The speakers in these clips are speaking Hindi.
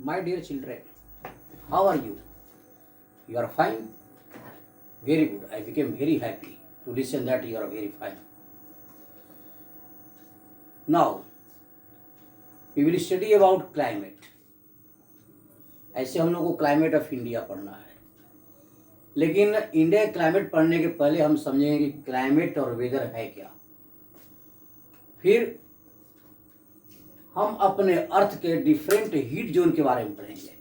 My dear children, how are you? You are fine? Very good. I became very happy to listen that you are very fine. Now, we will study about climate. ऐसे हम लोग को क्लाइमेट ऑफ इंडिया पढ़ना है, लेकिन इंडिया क्लाइमेट पढ़ने के पहले हम समझेंगे कि क्लाइमेट और वेदर है क्या। फिर हम अपने अर्थ के डिफरेंट हीट जोन के बारे में पढ़ेंगे,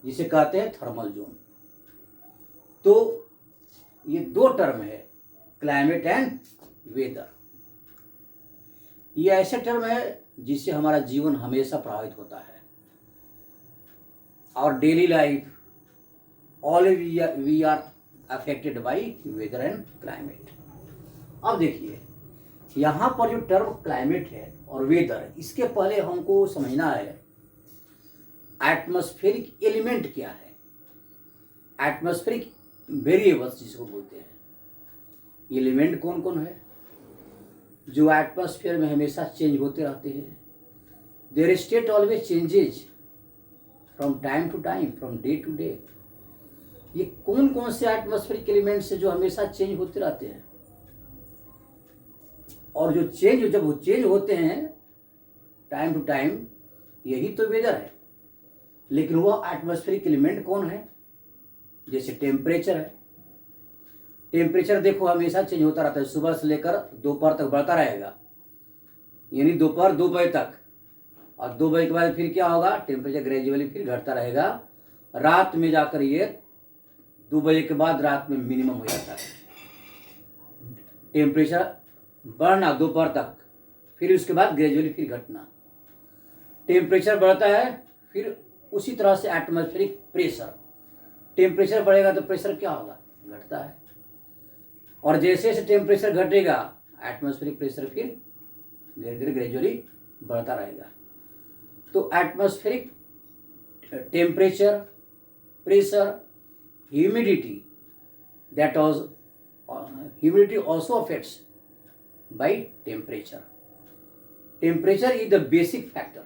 जिसे कहते हैं थर्मल जोन। तो ये दो टर्म है, क्लाइमेट एंड वेदर। ये ऐसे टर्म है जिससे हमारा जीवन हमेशा प्रभावित होता है। और daily life all we are affected by weather and climate. अब देखिए, यहाँ पर जो टर्म क्लाइमेट है और वेदर, इसके पहले हमको समझना है एटमॉस्फेरिक एलिमेंट क्या है। एटमॉस्फेरिक वेरिएबल्स जिसको बोलते हैं, एलिमेंट कौन कौन है जो एटमॉस्फेयर में हमेशा चेंज होते रहते हैं। Their state always changes from time to time, from day to day. ये कौन कौन से एटमॉस्फेरिक एलिमेंट्स है जो हमेशा चेंज होते रहते हैं, और जो जब वो चेंज होते हैं टाइम टू टाइम, यही तो वेदर है। लेकिन वो एटमॉस्फेरिक एलिमेंट कौन है? जैसे टेम्परेचर है। टेम्परेचर देखो हमेशा चेंज होता रहता है, सुबह से लेकर दोपहर तक बढ़ता रहेगा, यानी दोपहर 2 बजे तक, और 2 बजे के बाद फिर क्या होगा, टेम्परेचर ग्रेजुअली फिर घटता रहेगा। रात में जाकर ये 2 बजे के बाद रात में मिनिमम हो जाता है टेम्परेचर बढ़ना दोपहर तक, फिर उसके बाद ग्रेजुअली फिर घटना। टेम्परेचर बढ़ता है, फिर उसी तरह से एटमॉस्फेरिक प्रेशर, टेम्परेचर बढ़ेगा तो प्रेशर क्या होगा, घटता है। और जैसे जैसे टेम्परेचर घटेगा एटमॉस्फेरिक प्रेशर फिर धीरे धीरे ग्रेजुअली बढ़ता रहेगा। तो atmospheric temperature, pressure, humidity, that was humidity also affects by temperature. Temperature is the basic factor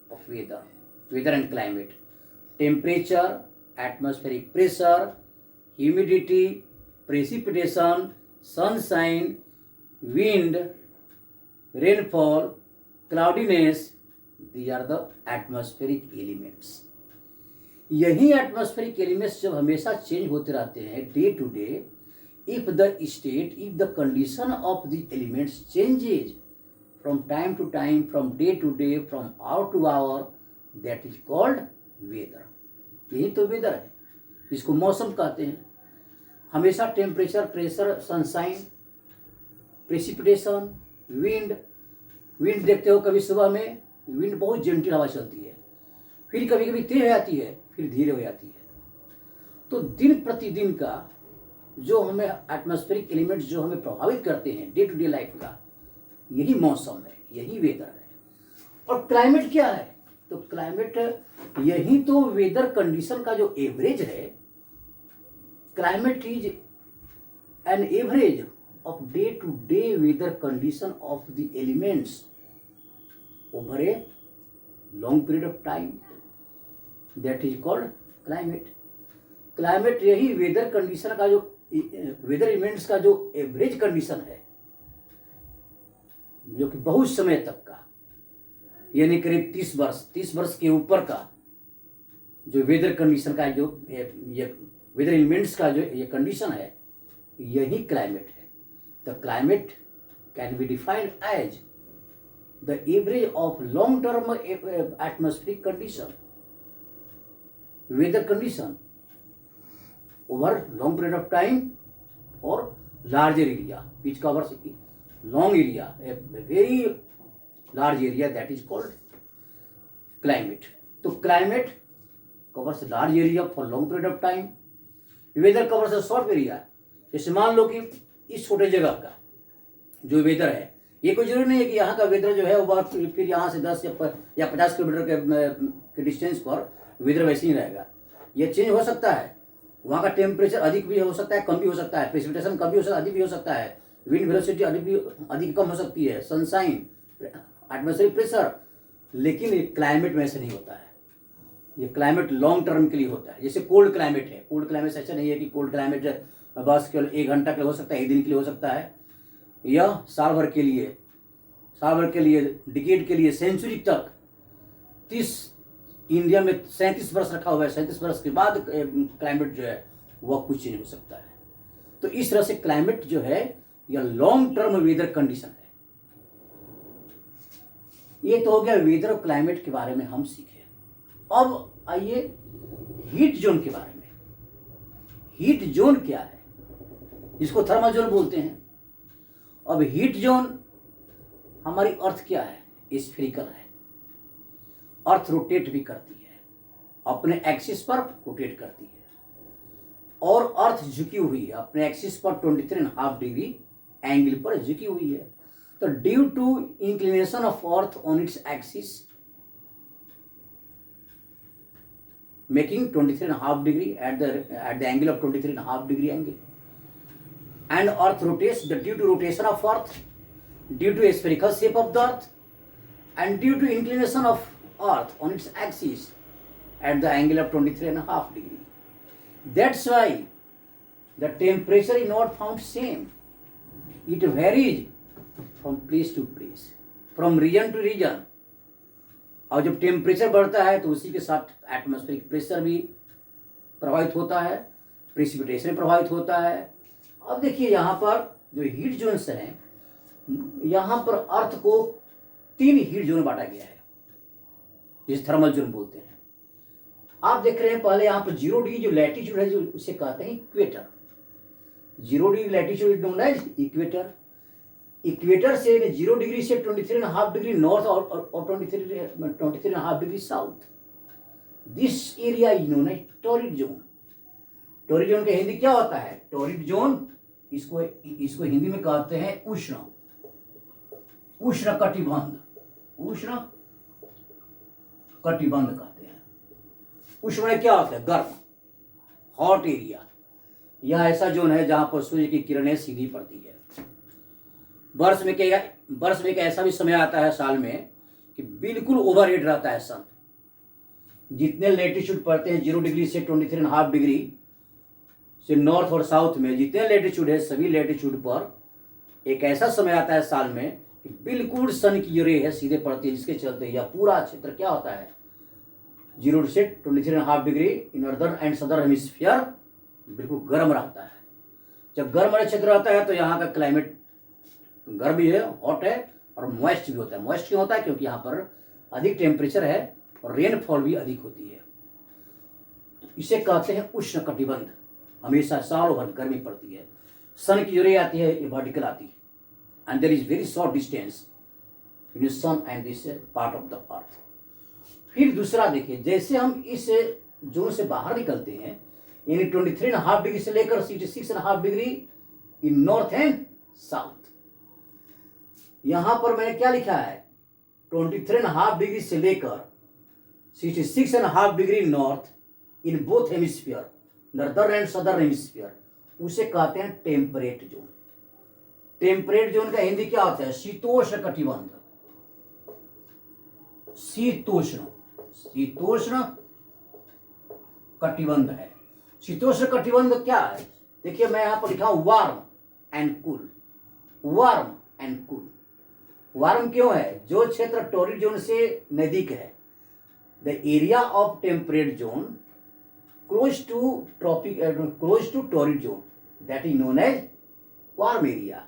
of weather and climate. Temperature, atmospheric pressure, humidity, precipitation, sunshine, wind, rainfall, cloudiness, these are the atmospheric elements. यही एटमॉस्फेरिक एलिमेंट्स जब हमेशा चेंज होते रहते हैं day to day, if the condition of the elements changes from time to time, from day to day, from hour to hour, that is called weather. यही तो वेदर है, इसको मौसम कहते हैं। हमेशा temperature, pressure, sunshine, precipitation, wind देखते हो, कभी सुबह में विंड बहुत जेंटल हवा चलती है, फिर कभी कभी तेज हो जाती है, फिर धीरे हो जाती है। तो दिन प्रतिदिन का जो हमें एटमॉस्फेरिक एलिमेंट्स जो हमें प्रभावित करते हैं डे टू डे लाइफ का, यही मौसम है, यही वेदर है। और क्लाइमेट क्या है? तो क्लाइमेट यही तो वेदर कंडीशन का जो एवरेज है। Climate is an average of day to day weather condition of the elements over a long period of time, that is called climate. Climate यही वेदर कंडीशन का जो वेदर इवेंट्स का जो एवरेज कंडीशन है, जो कि बहुत समय तक का, यानी करीब 30 वर्ष के ऊपर का जो वेदर कंडीशन का जो ये वेदर इवेंट्स का जो ये कंडीशन है, यही क्लाइमेट है। The climate can be defined as the average of long term atmospheric condition, weather condition over long period of time or larger area which covers long area, a very large area, that is called climate. तो climate covers a large area for long period of time, weather covers a short area. जैसे मान लो कि इस छोटे जगह का जो वेदर है, ये कोई जरूरी नहीं है कि यहाँ का वेदर जो है वो फिर यहाँ से 10 या 50 किलोमीटर के डिस्टेंस पर वेदर वैसे ही रहेगा। ये चेंज हो सकता है, वहाँ का टेम्परेचर अधिक भी हो सकता है, कम भी हो सकता है, प्रेसिपिटेशन कम भी हो सकता है, अधिक भी हो सकता है, विंड वेलोसिटी अधिक कम हो सकती है, सनशाइन, एटमॉस्फेरिक प्रेशर लेकिन ये क्लाइमेट में ऐसा नहीं होता है। ये क्लाइमेट लॉन्ग टर्म के लिए होता है। जैसे कोल्ड क्लाइमेट है, कोल्ड क्लाइमेट ऐसा नहीं है कि कोल्ड क्लाइमेट बस केवल 1 घंटा के लिए हो सकता है, 1 दिन के लिए हो सकता है। यह साल भर के लिए, डिकेड के लिए, सेंचुरी तक 30 इंडिया में 37 वर्ष रखा हुआ है। 37 वर्ष के बाद क्लाइमेट जो है वह कुछ नहीं हो सकता है। तो इस तरह से क्लाइमेट जो है यह लॉन्ग टर्म वेदर कंडीशन है। ये तो हो गया वेदर और क्लाइमेट के बारे में हम सीखे। अब आइए हीट जोन के बारे में। हीट जोन क्या है? इसको थर्मल जोन बोलते हैं। अब हीट जोन हमारी अर्थ क्या है? स्फेरिकल है। अर्थ रोटेट भी करती है, अपने एक्सिस पर रोटेट करती है, और अर्थ झुकी हुई है अपने एक्सिस पर 23.5 डिग्री एंगल पर झुकी हुई है। तो due to inclination of earth on its axis making 23.5 degree at the angle of 23.5 degree angle, and earth rotates due to rotation of earth, due to spherical shape of the earth, and due to inclination of earth on its axis at the angle of 23.5 degree. That's why the temperature is not found same. It varies from place to place, from region to region. और जब टेम्परेचर बढ़ता है तो उसी के साथ एटमॉस्फेरिक प्रेशर भी प्रभावित होता है, प्रेसिपिटेशन प्रभावित होता है। अब देखिए यहाँ पर जो हीट जोन्स हैं, यहाँ पर अर्थ को 3 हीट जोन बांटा गया है, जिसे थर्मल जोन बोलते हैं। आप देख रहे हैं पहले यहाँ पर 0 डिग्री जो लैटिट्यूड है, जो उसे कहते हैं equator. 0 degree latitude known as equator. Equator से 0 डिग्री से 23.5 डिग्री नॉर्थ और 23.5 degree south, this area is known as torrid zone. Torrid zone का हिंदी क्या होता है? टॉरिड जोन इसको हिंदी में कहते हैं उष्ण कटिबंध। उष्ण कटिबंध कहते हैं। उष्ण में क्या होता है? गर्म, हॉट एरिया। यह ऐसा जोन है जहां पर सूर्य की किरणें सीधी पड़ती है। वर्ष में एक ऐसा भी समय आता है साल में कि बिल्कुल ओवरहेड रहता है सन। जितने लेटीट्यूड पड़ते हैं 0 डिग्री से 23.5 डिग्री से नॉर्थ और साउथ में, जितने लेटीट्यूड है सभी लेटीट्यूड पर एक ऐसा समय आता है साल में कि बिल्कुल सन की जो रे है सीधे पड़ती है, जिसके चलते यह पूरा क्षेत्र क्या होता है? 0 से 23.5 degree in northern and southern hemisphere बिल्कुल गर्म रहता है। जब गर्म वाला क्षेत्र रहता है तो यहाँ का क्लाइमेट गर्म भी है, हॉट है, और मॉइस्ट भी होता है। मॉइस्ट क्यों होता है? क्योंकि यहाँ पर अधिक टेम्परेचर है और रेनफॉल भी अधिक होती है। इसे कहते हैं उष्ण कटिबंध। हमेशा सालों भर गर्मी पड़ती है। सन की जो रे आती है ये वर्टिकल आती है, and there is very short distance between sun and this part of the earth. फिर दूसरा देखिए, जैसे हम इस जोन से बाहर निकलते हैं, यानी 23.5 डिग्री से लेकर 66.5 degree in north and south. यहां पर मैंने क्या लिखा है? 23.5 डिग्री से लेकर 66.5 degree north in both hemisphere, northern and southern hemisphere, उसे कहते हैं टेम्परेट जोन। टेम्परेट जोन का हिंदी क्या होता है? शीतोष्ण कटिबंध। शीतोष्ण कटिबंध है। शीतोष्ण कटिबंध क्या है? देखिए मैं यहां पर लिखा हूं warm and cool. Warm and cool. Warm क्यों है? जो क्षेत्र टॉरिड जोन से नजदीक है, the area of temperate zone close to torrid zone, that is known as warm area.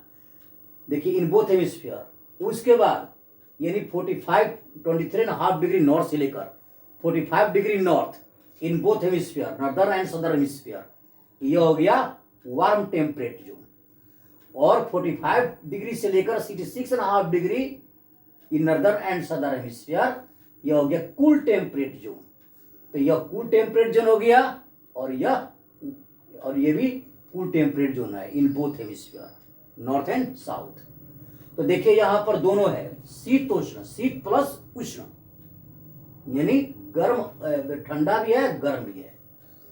देखिए इन बोथ हेमिस्फीयर। उसके बाद यानी 23.5 डिग्री नॉर्थ से लेकर 45 degree north in both hemisphere, northern and southern hemisphere, यह हो गया वार्म टेम्परेट जोन। और 45 डिग्री से लेकर 66.5 degree in northern and southern hemisphere, यह हो गया कूल टेम्परेट जोन। तो यह कूल टेम्परेट जोन हो गया, और ये भी कूल टेम्परेट जोन है इन both hemisphere, north and south. तो देखिए यहां पर दोनों है, शीतोष्ण, शीत प्लस उष्ण, यानी गर्म, ठंडा भी है गर्म भी है।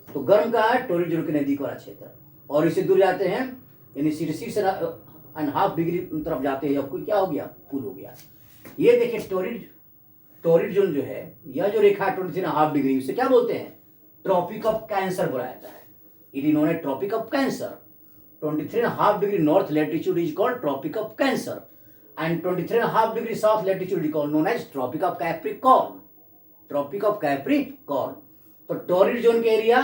तो गर्म का है टॉरिड जोन के नजदीक वाला क्षेत्र, और इसे दूर जाते हैं यानी 66.5 डिग्री तरफ जाते हैं, या कोई क्या हो गया? कूल हो गया। ये देखिए टॉरिड जोन जो है, यह जो रेखा है 23.5 डिग्री, उसे क्या बोलते हैं? ट्रॉपिक ऑफ कैंसर बुलाया जाता है। It is known as tropic of cancer. 23.5 degree north latitude is called tropic of cancer and 23.5 degree south latitude is called known as tropic of capricorn. Tropic of capricorn. तो टॉरिड जोन के एरिया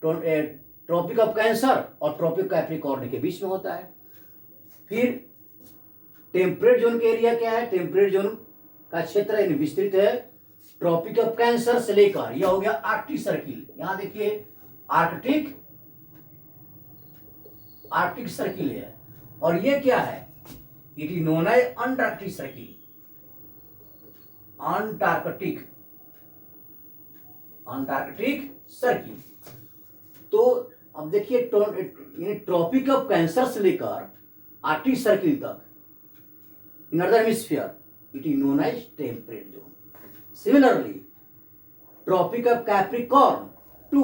ट्रॉपिक ऑफ कैंसर और ट्रॉपिक कैप्रिकॉर्न के बीच में होता है। फिर टेम्परेट जोन के एरिया क्या है? टेम्परेट जोन का क्षेत्र विस्तृत है ट्रॉपिक ऑफ कैंसर से लेकर, यह हो गया आर्कटिक सर्किल। यहां देखिए आर्कटिक सर्किल है, और ये क्या है? It is known as antarctic circle. Antarctic circle. तो अब देखिए ट्रॉपिक ऑफ कैंसर से लेकर आर्कटिक सर्किल तक in other hemisphere it is known as temperate zone. Similarly tropic of capricorn to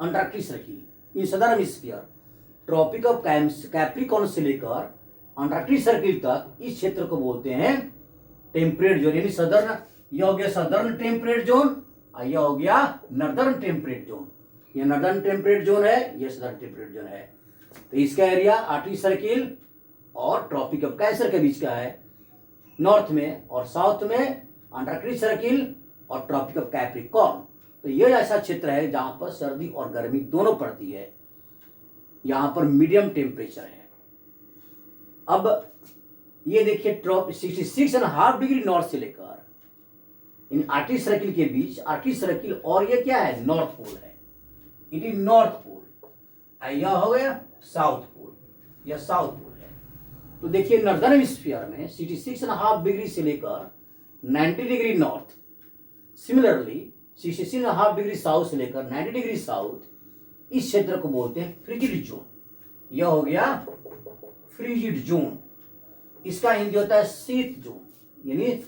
antarctic circle in southern hemisphere, tropic of capricorn से लेकर अंटार्कटिक सर्किल तक इस क्षेत्र को बोलते हैं टेम्परेट जोन। यानी सदर्न, यह हो गया सदर्न टेम्परेट जोन, यह हो गया नॉर्दर्न टेम्परेट जोन। ये नॉर्दर्न टेम्परेट जोन है, ये सदर्न टेम्परेट जोन है। तो इसका एरिया आर्कटिक सर्किल और ट्रॉपिक ऑफ कैंसर के बीच का है नॉर्थ में, और साउथ में अंटार्कटिक सर्किल और ट्रॉपिक ऑफ कैप्रिकॉर्न। तो ये ऐसा क्षेत्र है जहां पर सर्दी और गर्मी दोनों पड़ती है। यहां पर मीडियम टेम्परेचर है। अब ये देखिए 66.5 डिग्री नॉर्थ से लेकर इन आर्कटिक सर्किल के बीच, आर्कटिक सर्किल और ये क्या है? नॉर्थ पोल है। It is north pole. यह हो गया साउथ पोल, यह साउथ पोल है। तो देखिए नॉर्दर्न हेमिस्फीयर में 66.5 डिग्री से लेकर 90 degree north, similarly 66.5 degree south से लेकर 90 डिग्री साउथ, इस क्षेत्र को बोलते हैं फ्रिजिड जोन। यह हो गया फ्रिजिड जोन। इसका हिंदी होता है शीत जोन, यानी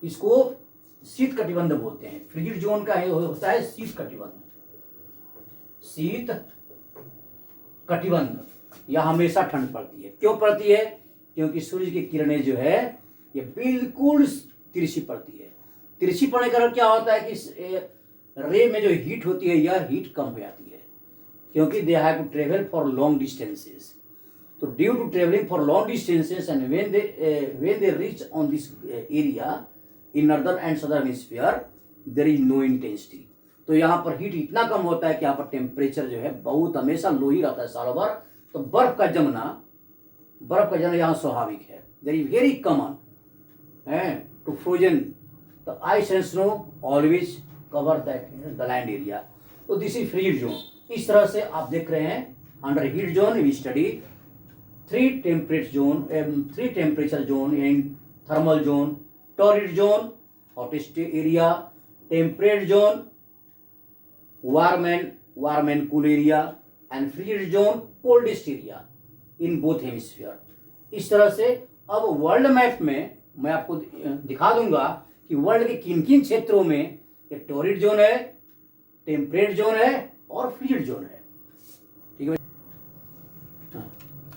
इसको शीत कटिबंध बोलते हैं। फ्रिजिड जोन का होता है शीत कटिबंध। शीत कटिबंध, यह हमेशा ठंड पड़ती है। क्यों पड़ती है? क्योंकि सूर्य की किरणें जो है ये बिल्कुल तिरछी पड़ती है। तिरछी पड़ने का क्या होता है कि रे में जो हीट होती है, यह हीट कम हो जाती है, क्योंकि they have to travel for long distances. तो due to travelling for long distances and when they reach on this area in northern and southern hemisphere there is no intensity. तो यहाँ पर हीट इतना कम होता है कि यहाँ पर टेम्परेचर जो है बहुत हमेशा लो ही रहता है सालों भर। तो बर्फ का जमना यहाँ स्वाभाविक है। There is very common to frozen. तो ice and snow always cover the land area. तो दिस इज फ्रिजिड जोन। इस तरह से आप देख रहे हैं under heat zone we study three temperature zone and thermal zone, torrid zone hottest area, temperate zone warm and cool area and frigid zone coldest area in both hemisphere। इस तरह से अब वर्ल्ड मैप में मैं आपको दिखा दूंगा कि वर्ल्ड के किन किन क्षेत्रों में ये टॉरिड जोन है, टेम्परेट जोन है और फ्रिजिड जोन है। ठीक है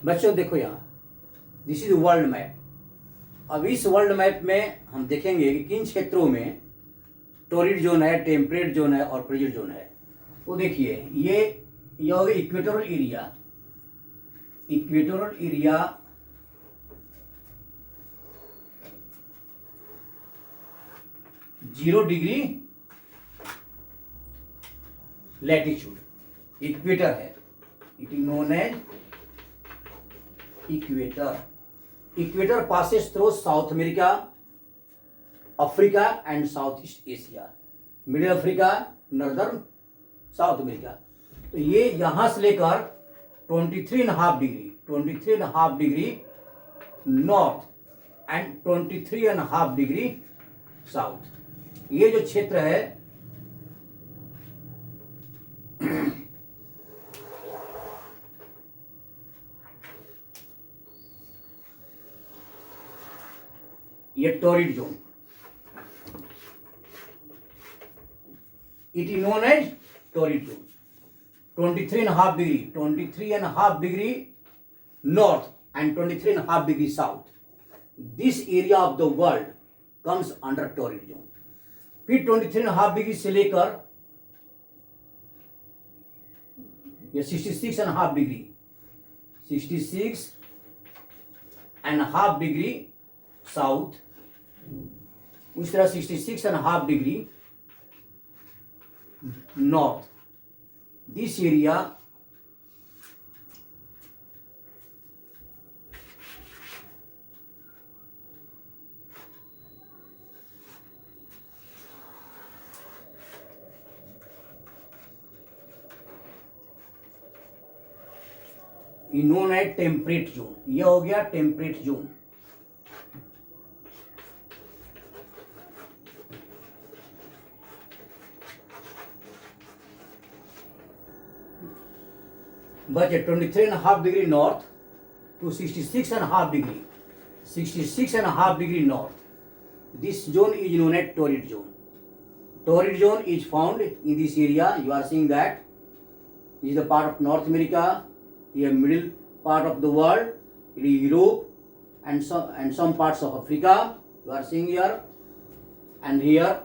बच्चों, देखो यहाँ दिस इज वर्ल्ड मैप। अब इस वर्ल्ड मैप में हम देखेंगे कि किन क्षेत्रों में टॉरिड जोन है, टेम्परेट जोन है और फ्रिजिड जोन है। वो देखिए ये हो गया equatorial area. 0 degree latitude equator है। It is known as equator. Equator passes through South America, Africa and South East Asia, middle Africa, northern South America. तो ये यहां से लेकर 23.5 degree north and 23.5 degree south, ये जो क्षेत्र है ये torrid zone. It is known as torrid zone. 23.5 degree north and 23.5 degree south. This area of the world comes under torrid zone. फिर 23.5 डिग्री से लेकर ये 66.5 डिग्री, 66.5 डिग्री साउथ, उस तरह 66.5 degree north. This area known है टेम्परेट जोन. यह हो गया टेम्परेट जोन. बचे 23.5 degree north to 66.5 degree, 66.5 degree north. This zone is known as torrid zone. Torrid zone is found in this area. You are seeing that this is the part of North America, here middle part of the world, it is Europe and some parts of Africa. You are seeing here, and here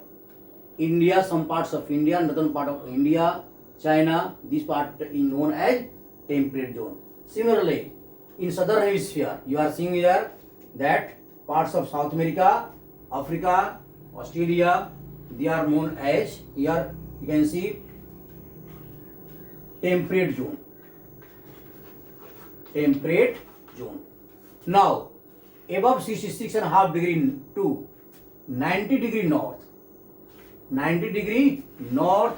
India, some parts of India, northern part of India, China. This part is known as temperate zone. Similarly, in southern hemisphere, you are seeing here that parts of South America, Africa, Australia, they are known as, here you can see temperate zone. Temperate zone. Now above 66.5 degree to 90 degree north, 90 degree north,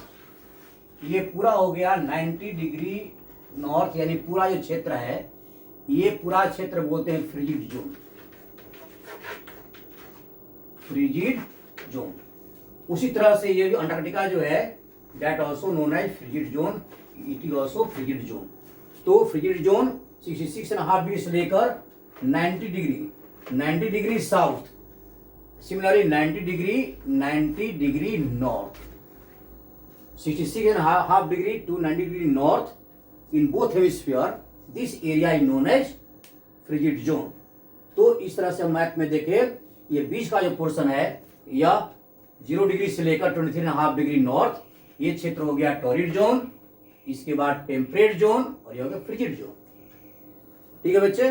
ये पूरा हो गया 90 डिग्री नॉर्थ, यानी पूरा जो क्षेत्र है ये पूरा क्षेत्र बोलते हैं फ्रिजिड जोन. Frigid zone. उसी तरह से ये जो अंटार्कटिका जो है that also known as frigid zone, it is also frigid zone. तो फ्रिजिड जोन 66.5 डिग्री से लेकर 90 degree, 90 degree south, similarly 90 degree north, 66.5 degree to 90 degree north in both hemisphere. This area is known as frigid zone. तो इस तरह से हम मैप में देखें, ये बीच का जो पोर्शन है या 0 डिग्री से लेकर 23.5 डिग्री नॉर्थ, ये क्षेत्र हो गया टॉरिड जोन. इसके बाद टेम्परेट जोन और ये हो गया फ्रिजिड जोन. ठीक है बच्चे.